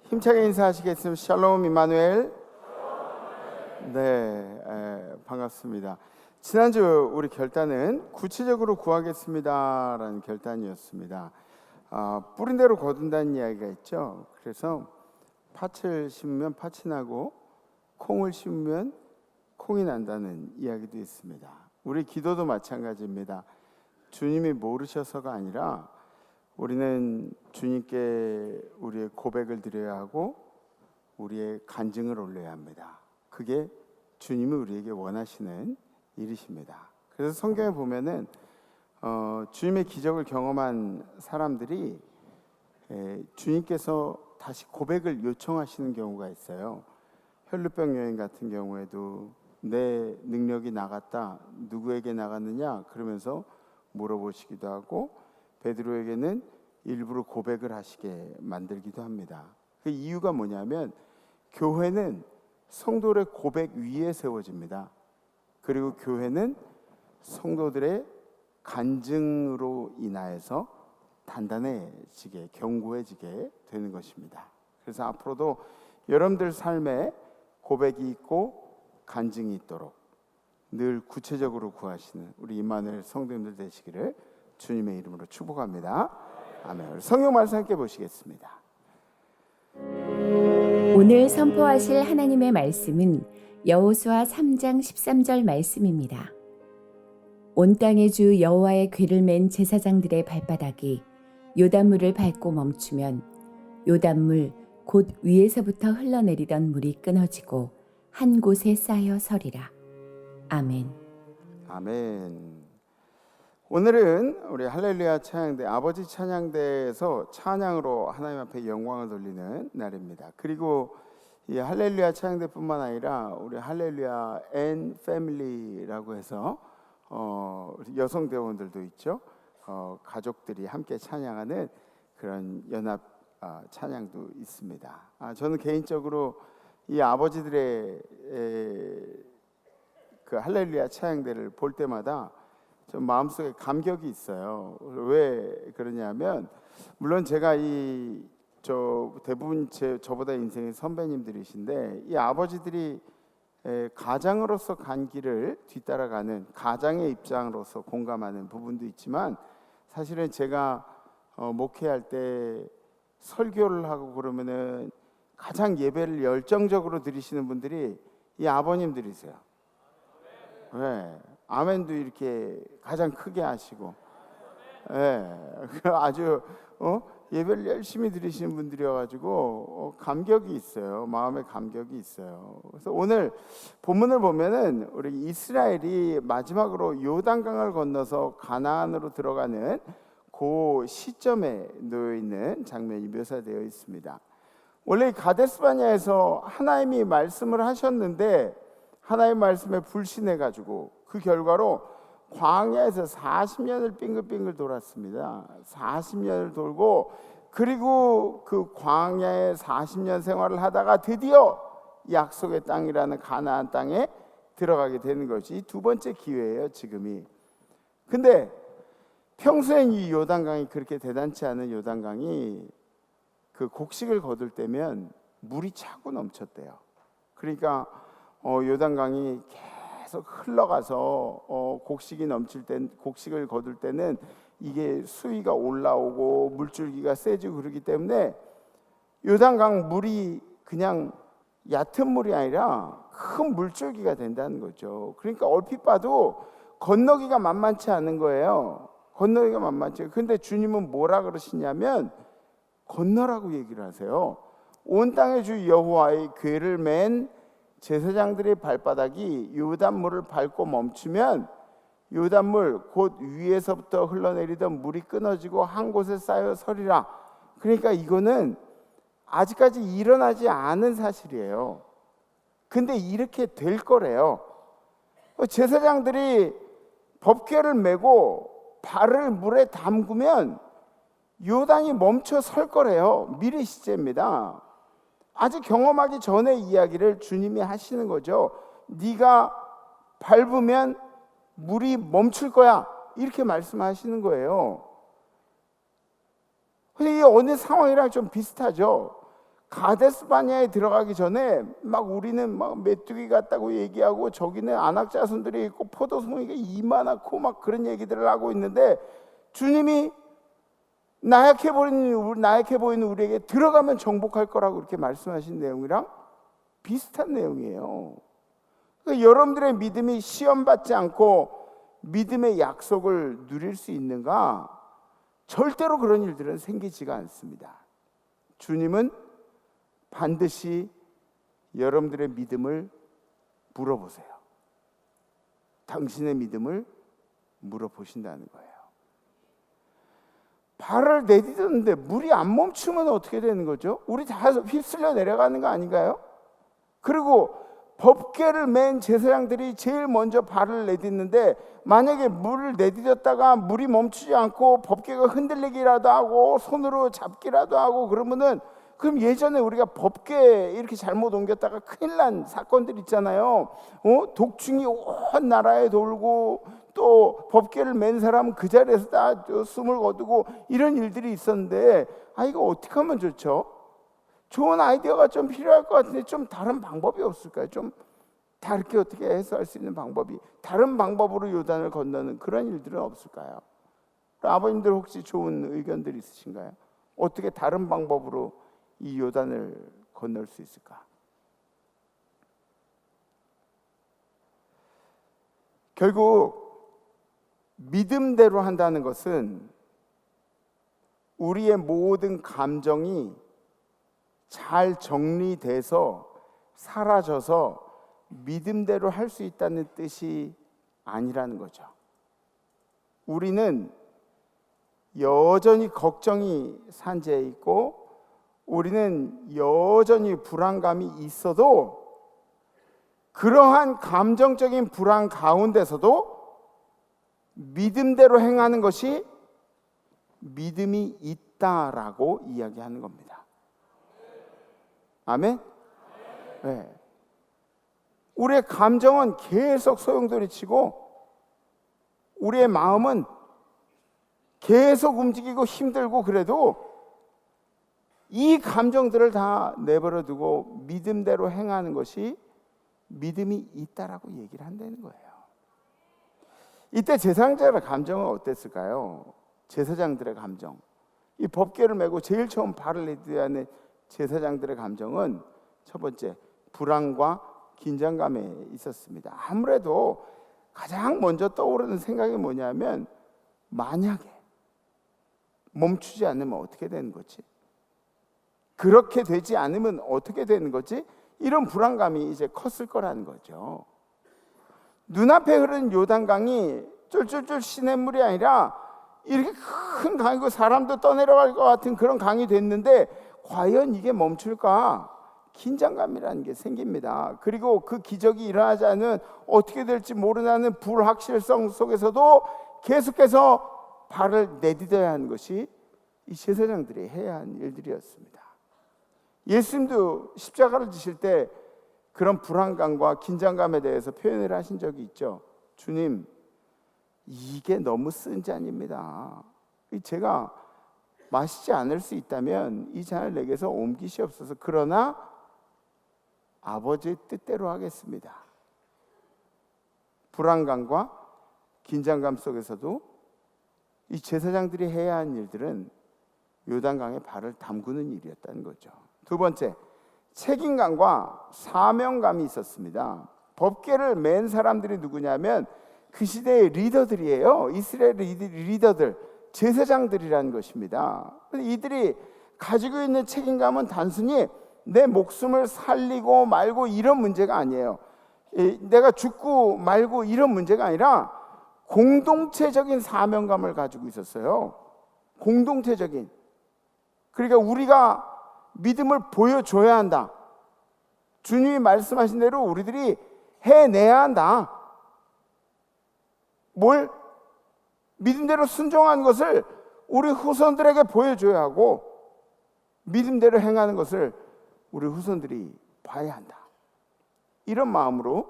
힘차게 인사하시겠습니다. 샬롬 임마누엘. 네, 반갑습니다. 지난주 우리 결단은 구체적으로 구하겠습니다라는 결단이었습니다. 뿌린 대로 거둔다는 이야기가 있죠. 그래서 팥을 심으면 팥이 나고 콩을 심으면 콩이 난다는 이야기도 있습니다. 우리 기도도 마찬가지입니다. 주님이 모르셔서가 아니라 우리는 주님께 우리의 고백을 드려야 하고 우리의 간증을 올려야 합니다. 그게 주님이 우리에게 원하시는 일이십니다. 그래서 성경에 보면은 주님의 기적을 경험한 사람들이 주님께서 다시 고백을 요청하시는 경우가 있어요. 혈루병 여인 같은 경우에도 내 능력이 나갔다, 누구에게 나갔느냐 그러면서 물어보시기도 하고, 베드로에게는 일부러 고백을 하시게 만들기도 합니다. 그 이유가 뭐냐면 교회는 성도들의 고백 위에 세워집니다. 그리고 교회는 성도들의 간증으로 인하여서 단단해지게, 견고해지게 되는 것입니다. 그래서 앞으로도 여러분들 삶에 고백이 있고 간증이 있도록 늘 구체적으로 구하시는 우리 임마누엘 성도님들 되시기를 주님의 이름으로 축복합니다. 아멘. 성경 말씀 함께 보시겠습니다. 오늘 선포하실 하나님의 말씀은 여호수아 3장 13절 말씀입니다. 온 땅의 주 여호와의 궤를 맨 제사장들의 발바닥이 요단물을 밟고 멈추면 요단물 곧 위에서부터 흘러내리던 물이 끊어지고 한 곳에 쌓여 서리라. 아멘. 아멘. 오늘은 우리 할렐루야 찬양대, 아버지 찬양대에서 찬양으로 하나님 앞에 영광을 돌리는 날입니다. 그리고 이 할렐루야 찬양대뿐만 아니라 우리 할렐루야 앤 패밀리라고 해서 여성 대원들도 있죠. 가족들이 함께 찬양하는 그런 연합 찬양도 있습니다. 저는 개인적으로 이 아버지들의 그 할렐루야 찬양대를 볼 때마다 좀 마음속에 감격이 있어요. 왜 그러냐면 물론 제가 대부분 저보다 인생의 선배님들이신데 이 아버지들이 가장으로서 간 길을 뒤따라가는 가장의 입장으로서 공감하는 부분도 있지만, 사실은 제가 목회할 때 설교를 하고 그러면은 가장 예배를 열정적으로 드리시는 분들이 이 아버님들이세요. 네. 아멘도 이렇게 가장 크게 하시고, 아주 예배를 열심히 드리시는 분들이어가지고 감격이 있어요. 마음에 감격이 있어요. 그래서 오늘 본문을 보면은 우리 이스라엘이 마지막으로 요단강을 건너서 가나안으로 들어가는 그 시점에 놓여 있는 장면이 묘사되어 있습니다. 원래 가데스바냐에서 하나님이 말씀을 하셨는데 하나님의 말씀에 불신해가지고 그 결과로 광야에서 40년을 빙글빙글 돌았습니다. 40년을 돌고, 그리고 그 광야에 40년 생활을 하다가 드디어 약속의 땅이라는 가나안 땅에 들어가게 되는 것이 두 번째 기회예요, 지금이. 근데 평소엔 이 요단강이 그렇게 대단치 않은 요단강이 그 곡식을 거둘 때면 물이 차고 넘쳤대요. 그러니까 요단강이 계속 흘러가서 곡식이 넘칠 때, 곡식을 거둘 때는 이게 수위가 올라오고 물줄기가 세지고 그러기 때문에 요단강 물이 그냥 얕은 물이 아니라 큰 물줄기가 된다는 거죠. 그러니까 얼핏 봐도 건너기가 만만치 않은 거예요. 건너기가 만만치 않아요. 근데 주님은 뭐라 그러시냐면 건너라고 얘기를 하세요. 온 땅의 주 여호와의 궤를 맨 제사장들의 발바닥이 요단물을 밟고 멈추면 요단물 곧 위에서부터 흘러내리던 물이 끊어지고 한 곳에 쌓여 서리라. 그러니까 이거는 아직까지 일어나지 않은 사실이에요. 근데 이렇게 될 거래요. 제사장들이 법궤를 메고 발을 물에 담그면 요단이 멈춰 설 거래요. 미래 시제입니다. 아직 경험하기 전의 이야기를 주님이 하시는 거죠. 네가 밟으면 물이 멈출 거야, 이렇게 말씀하시는 거예요. 근데 이 어느 상황이랑 좀 비슷하죠. 가데스바냐에 들어가기 전에 막 우리는 막 메뚜기 같다고 얘기하고 저기는 안악자손들이 있고 포도송이가 이만하고 막 그런 얘기들을 하고 있는데 주님이 나약해 보이는 우리에게 들어가면 정복할 거라고 이렇게 말씀하신 내용이랑 비슷한 내용이에요. 그러니까 여러분들의 믿음이 시험받지 않고 믿음의 약속을 누릴 수 있는가? 절대로 그런 일들은 생기지가 않습니다. 주님은 반드시 여러분들의 믿음을 물어보세요. 당신의 믿음을 물어보신다는 거예요. 발을 내딛었는데 물이 안 멈추면 어떻게 되는 거죠? 우리 다 휩쓸려 내려가는 거 아닌가요? 그리고 법궤를 맨 제사장들이 제일 먼저 발을 내딛는데 만약에 물을 내딛었다가 물이 멈추지 않고 법궤가 흔들리기라도 하고 손으로 잡기라도 하고 그러면은 그럼 예전에 우리가 법궤 이렇게 잘못 옮겼다가 큰일 난 사건들 있잖아요. 독충이 온 나라에 돌고 또 법궤를 맨 사람은 그 자리에서 다 숨을 거두고 이런 일들이 있었는데 이거 어떻게 하면 좋죠? 좋은 아이디어가 좀 필요할 것 같은데 좀 다른 방법이 없을까요? 좀 다르게 어떻게 해서 할 수 있는 방법이 다른 방법으로 요단을 건너는 그런 일들은 없을까요? 아버님들 혹시 좋은 의견들 있으신가요? 어떻게 다른 방법으로 이 요단을 건널 수 있을까? 결국 믿음대로 한다는 것은 우리의 모든 감정이 잘 정리돼서 사라져서 믿음대로 할 수 있다는 뜻이 아니라는 거죠. 우리는 여전히 걱정이 산재해 있고 우리는 여전히 불안감이 있어도 그러한 감정적인 불안 가운데서도 믿음대로 행하는 것이 믿음이 있다라고 이야기하는 겁니다. 아멘? 네. 우리의 감정은 계속 소용돌이치고 우리의 마음은 계속 움직이고 힘들고 그래도 이 감정들을 다 내버려 두고 믿음대로 행하는 것이 믿음이 있다라고 얘기를 한다는 거예요. 이때 제사장들의 감정은 어땠을까요? 제사장들의 감정, 이 법궤를 메고 제일 처음 발을 내딛어야 하는 제사장들의 감정은 첫 번째 불안과 긴장감에 있었습니다. 아무래도 가장 먼저 떠오르는 생각이 뭐냐면 만약에 멈추지 않으면 어떻게 되는 거지? 그렇게 되지 않으면 어떻게 되는 거지? 이런 불안감이 이제 컸을 거라는 거죠. 눈앞에 흐르는 요단강이 쫄쫄쫄 시냇물이 아니라 이렇게 큰 강이고 사람도 떠내려갈 것 같은 그런 강이 됐는데 과연 이게 멈출까? 긴장감이라는 게 생깁니다. 그리고 그 기적이 일어나지 않으면 어떻게 될지 모르는 불확실성 속에서도 계속해서 발을 내딛어야 하는 것이 이 제사장들이 해야 하는 일들이었습니다. 예수님도 십자가를 지실 때 그런 불안감과 긴장감에 대해서 표현을 하신 적이 있죠. 주님, 이게 너무 쓴 잔입니다. 제가 마시지 않을 수 있다면 이 잔을 내게서 옮기시옵소서. 그러나 아버지의 뜻대로 하겠습니다. 불안감과 긴장감 속에서도 이 제사장들이 해야 하는 일들은 요단강에 발을 담그는 일이었다는 거죠. 두 번째, 책임감과 사명감이 있었습니다. 법궤를 맨 사람들이 누구냐면 그 시대의 리더들이에요. 이스라엘 리더들, 제사장들이라는 것입니다. 이들이 가지고 있는 책임감은 단순히 내 목숨을 살리고 말고 이런 문제가 아니에요. 내가 죽고 말고 이런 문제가 아니라 공동체적인 사명감을 가지고 있었어요. 공동체적인. 그러니까 우리가 믿음을 보여줘야 한다. 주님이 말씀하신 대로 우리들이 해내야 한다. 뭘? 믿음대로 순종한 것을 우리 후손들에게 보여줘야 하고 믿음대로 행하는 것을 우리 후손들이 봐야 한다. 이런 마음으로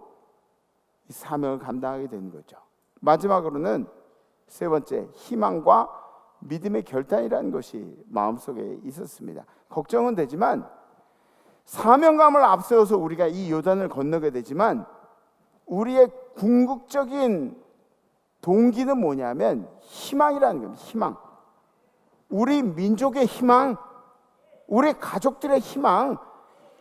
이 사명을 감당하게 되는 거죠. 마지막으로는 세 번째, 희망과 믿음의 결단이라는 것이 마음속에 있었습니다. 걱정은 되지만 사명감을 앞세워서 우리가 이 요단을 건너게 되지만 우리의 궁극적인 동기는 뭐냐면 희망이라는 겁니다. 희망. 우리 민족의 희망, 우리 가족들의 희망,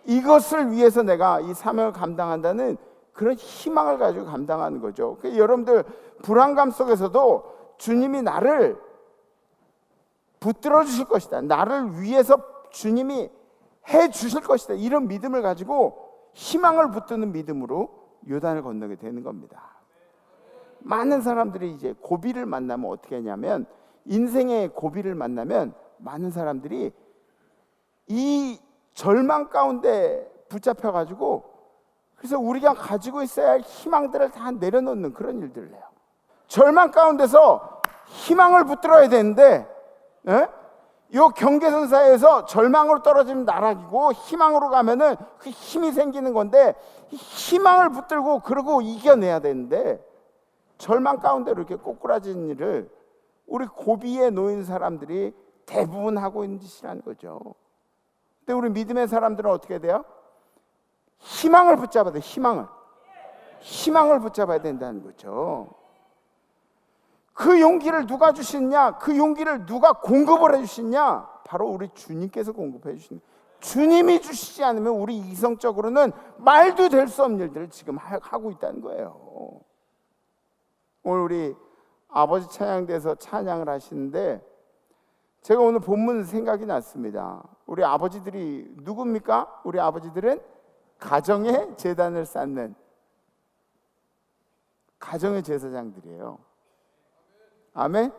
이것을 위해서 내가 이 사명을 감당한다는 그런 희망을 가지고 감당하는 거죠. 여러분들 불안감 속에서도 주님이 나를 붙들어 주실 것이다, 나를 위해서 주님이 해 주실 것이다, 이런 믿음을 가지고 희망을 붙드는 믿음으로 요단을 건너게 되는 겁니다. 많은 사람들이 이제 고비를 만나면 어떻게 하냐면, 인생의 고비를 만나면 많은 사람들이 이 절망 가운데 붙잡혀 가지고, 그래서 우리가 가지고 있어야 할 희망들을 다 내려놓는 그런 일들을 해요. 절망 가운데서 희망을 붙들어야 되는데, 요 경계선 사이에서 절망으로 떨어지면 나락이고 희망으로 가면은 그 힘이 생기는 건데, 희망을 붙들고 그러고 이겨내야 되는데 절망 가운데로 이렇게 꼬꾸라지는 일을 우리 고비에 놓인 사람들이 대부분 하고 있는 짓이라는 거죠. 근데 우리 믿음의 사람들은 어떻게 돼요? 희망을 붙잡아야 돼. 희망을 붙잡아야 된다는 거죠. 그 용기를 누가 주시느냐? 그 용기를 누가 공급을 해주시냐? 바로 우리 주님께서 공급해 주시는, 주님이 주시지 않으면 우리 이성적으로는 말도 될 수 없는 일들을 지금 하고 있다는 거예요. 오늘 우리 아버지 찬양대에서 찬양을 하시는데 제가 오늘 본문 생각이 났습니다. 우리 아버지들이 누굽니까? 우리 아버지들은 가정의 제단을 쌓는 가정의 제사장들이에요. 아멘?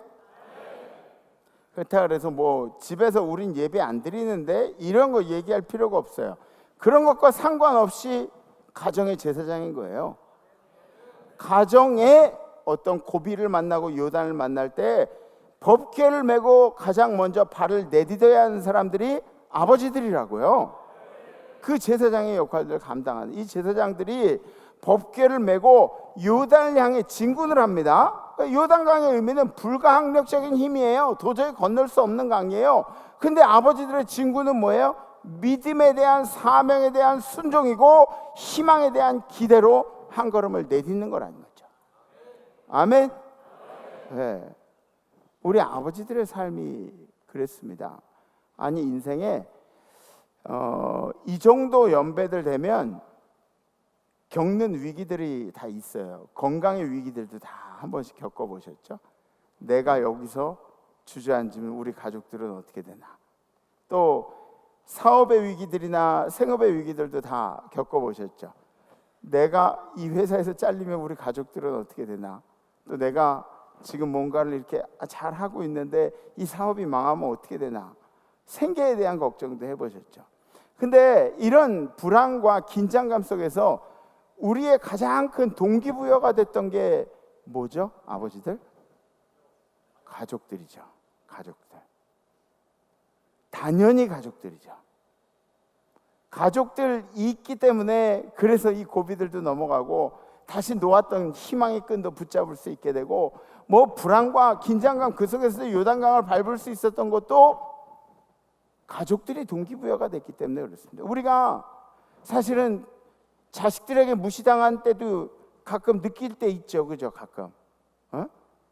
그렇다 그래서 뭐 집에서 우린 예배 안 드리는데 이런 거 얘기할 필요가 없어요. 그런 것과 상관없이 가정의 제사장인 거예요. 가정의 어떤 고비를 만나고 요단을 만날 때 법궤를 메고 가장 먼저 발을 내디뎌야 하는 사람들이 아버지들이라고요. 그 제사장의 역할들을 감당하는 이 제사장들이 법궤를 메고 요단을 향해 진군을 합니다. 요단강의 의미는 불가항력적인 힘이에요. 도저히 건널 수 없는 강이에요. 근데 아버지들의 진군은 뭐예요? 믿음에 대한, 사명에 대한 순종이고 희망에 대한 기대로 한 걸음을 내딛는 거라는 거죠. 아멘? 네. 우리 아버지들의 삶이 그랬습니다. 아니, 인생에 이 정도 연배들 되면 겪는 위기들이 다 있어요. 건강의 위기들도 다 한 번씩 겪어보셨죠? 내가 여기서 주저앉으면 우리 가족들은 어떻게 되나? 또 사업의 위기들이나 생업의 위기들도 다 겪어보셨죠? 내가 이 회사에서 잘리면 우리 가족들은 어떻게 되나? 또 내가 지금 뭔가를 이렇게 잘 하고 있는데 이 사업이 망하면 어떻게 되나? 생계에 대한 걱정도 해보셨죠? 근데 이런 불안과 긴장감 속에서 우리의 가장 큰 동기부여가 됐던 게 뭐죠? 아버지들? 가족들이죠. 가족들. 당연히 가족들이죠. 가족들이 있기 때문에 그래서 이 고비들도 넘어가고 다시 놓았던 희망의 끈도 붙잡을 수 있게 되고, 뭐 불안과 긴장감 그 속에서 요단강을 밟을 수 있었던 것도 가족들이 동기부여가 됐기 때문에 그렇습니다. 우리가 사실은 자식들에게 무시당한 때도 가끔 느낄 때 있죠, 그죠? 가끔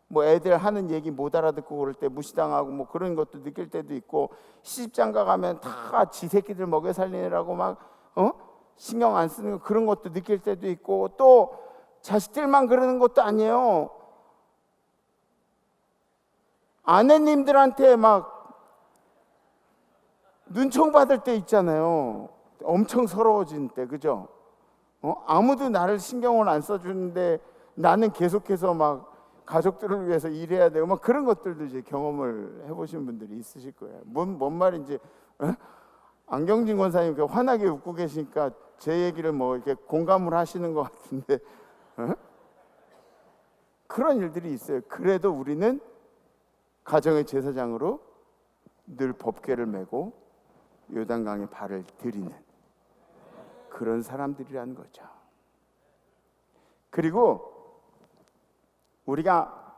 뭐 애들 하는 얘기 못 알아듣고 그럴 때 무시당하고 뭐 그런 것도 느낄 때도 있고, 시집장가 가면 다 지 새끼들 먹여 살리느라고 막 신경 안 쓰는 그런 것도 느낄 때도 있고, 또 자식들만 그러는 것도 아니에요. 아내님들한테 막 눈총 받을 때 있잖아요. 엄청 서러워진 때, 그죠? 아무도 나를 신경을 안 써주는데 나는 계속해서 막 가족들을 위해서 일해야 되고 막 그런 것들도 이제 경험을 해보신 분들이 있으실 거예요. 뭔 말인지. 안경진 권사님 환하게 웃고 계시니까 제 얘기를 뭐 이렇게 공감을 하시는 것 같은데 그런 일들이 있어요. 그래도 우리는 가정의 제사장으로 늘 법궤를 메고 요단강에 발을 들이는 그런 사람들이라는 거죠. 그리고 우리가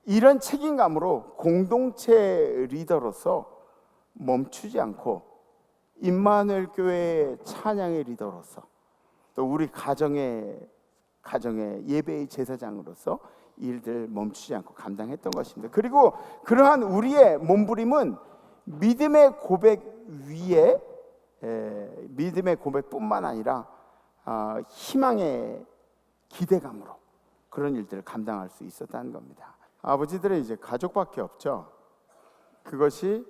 이런 책임감으로 공동체 리더로서 멈추지 않고 임마누엘 교회의 찬양의 리더로서 또 우리 가정의 예배의 제사장으로서 일들 멈추지 않고 감당했던 것입니다. 그리고 그러한 우리의 몸부림은 믿음의 고백 위에 믿음의 고백뿐만 아니라 희망의 기대감으로 그런 일들을 감당할 수 있었다는 겁니다. 아버지들은 이제 가족밖에 없죠. 그것이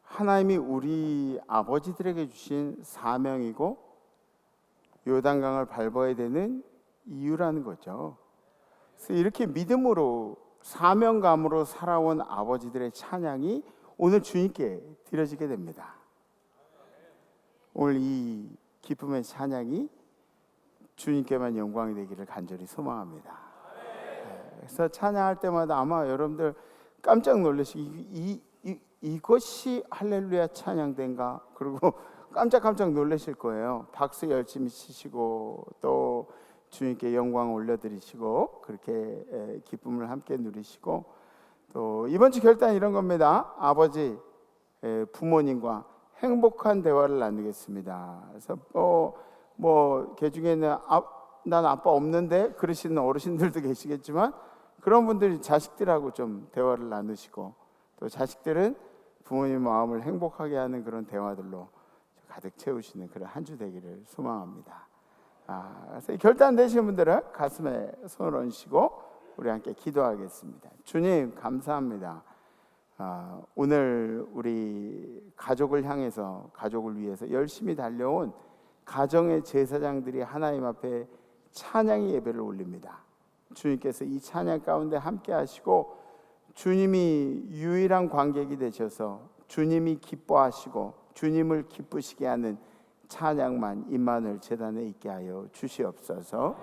하나님이 우리 아버지들에게 주신 사명이고 요단강을 밟아야 되는 이유라는 거죠. 그래서 이렇게 믿음으로 사명감으로 살아온 아버지들의 찬양이 오늘 주님께 드려지게 됩니다. 오늘 이 기쁨의 찬양이 주님께만 영광이 되기를 간절히 소망합니다. 그래서 찬양할 때마다 아마 여러분들 깜짝 놀라시고 이것이 할렐루야 찬양대인가? 그리고 깜짝 놀라실 거예요. 박수 열심히 치시고 또 주님께 영광 올려드리시고 그렇게 기쁨을 함께 누리시고 또 이번 주 결단 이런 겁니다. 아버지, 부모님과 행복한 대화를 나누겠습니다. 그래서 그 중에는 난 아빠 없는데 그러시는 어르신들도 계시겠지만 그런 분들이 자식들하고 좀 대화를 나누시고 또 자식들은 부모님 마음을 행복하게 하는 그런 대화들로 가득 채우시는 그런 한 주 되기를 소망합니다. 그래서 결단 되시는 분들은 가슴에 손을 얹으시고 우리 함께 기도하겠습니다. 주님 감사합니다. 오늘 우리 가족을 향해서 가족을 위해서 열심히 달려온 가정의 제사장들이 하나님 앞에 찬양의 예배를 올립니다. 주님께서 이 찬양 가운데 함께 하시고 주님이 유일한 관객이 되셔서 주님이 기뻐하시고 주님을 기쁘시게 하는 찬양만 임마누엘 재단에 있게 하여 주시옵소서.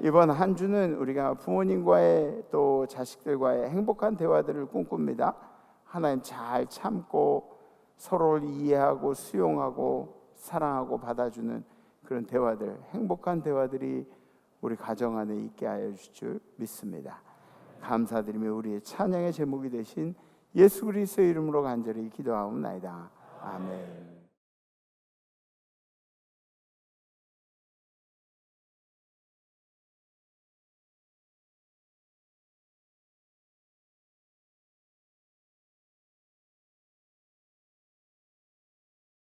이번 한 주는 우리가 부모님과의 또 자식들과의 행복한 대화들을 꿈꿉니다. 하나님 잘 참고 서로를 이해하고 수용하고 사랑하고 받아주는 그런 대화들, 행복한 대화들이 우리 가정 안에 있게 하여 주실 줄 믿습니다. 감사드리며 우리의 찬양의 제목이 되신 예수 그리스도의 이름으로 간절히 기도하옵나이다. 아멘.